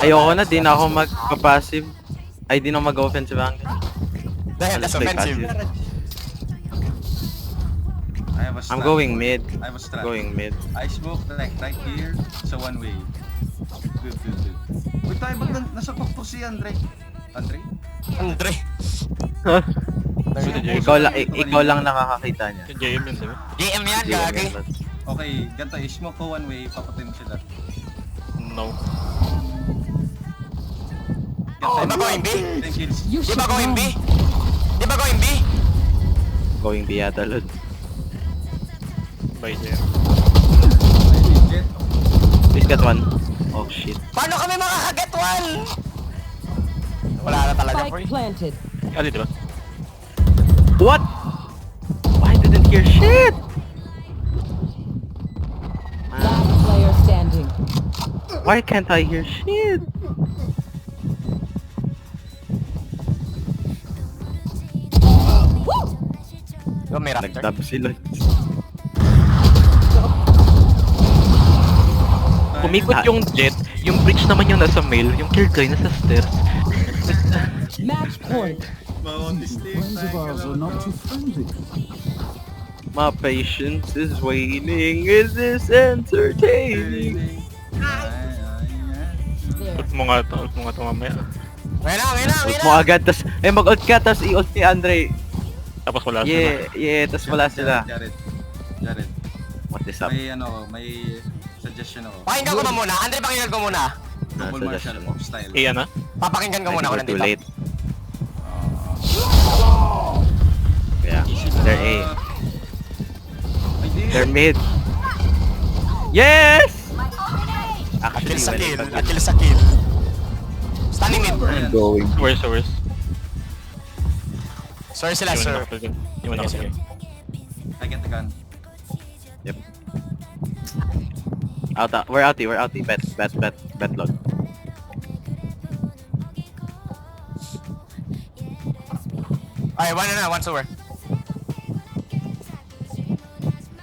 Ayoko na, di na ako magpa-passive. Ay, di na mag-offensive angle. Damn, that's I'll play offensive. passive. I'm stuck. going mid. I was stuck. Going mid. I smoked like right here sa one way. Good. Uy, tayo ba't nasa pukpok si Andre? Andre? Andre. Ikaw lang nakakakita niya. Yung JM yun, diba? GM yan, gagi. Okay, ganito, i-smoke ko one way, papatin sila. No. Di ba going B? 10 kills. Di ba going B? Di ba going B? Going B yata, Lod. By JM. Jet. Please get one. Oh shit. Paano kami makakaget one? Wala na talaga, Spike boy. planted. Ah, di ba? What? I didn't hear shit! Last player standing. Why can't I hear shit? Di ba may raptor? Nag-dab sila. Umikot yung jet, yung bridge naman yung nasa mail, yung killjoy nasa stairs. Match point. My patience is waning. Is this entertaining? Ult mo nga to mamaya. Ngayon Ult mo agad, tas mag-ult ka, tas i-ult ni Andre. Tapos wala sila. Tas wala sila. Jared. What is up? May suggestion ako. Pakinggan ko ba muna? Andre, pakinggan ko muna. Double martial Suggestion mo. style. Iyan na. Papakinggan ko I muna think ako we're too nandito. late. Yeah, they're A. They're mid. Yes! Akil Actually, sa kill. when Akil sa kill. Standing mid. I'm going. Worse. Sorry sila, Iwan sir. na ako dyan. Iwan na ako Sige, dyan. I get the gun. Yep. We're outie. Bet log. Okay, one over.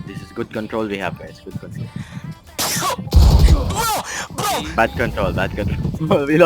This is good control we have, guys. Good control. Bro! Bad control. We lost.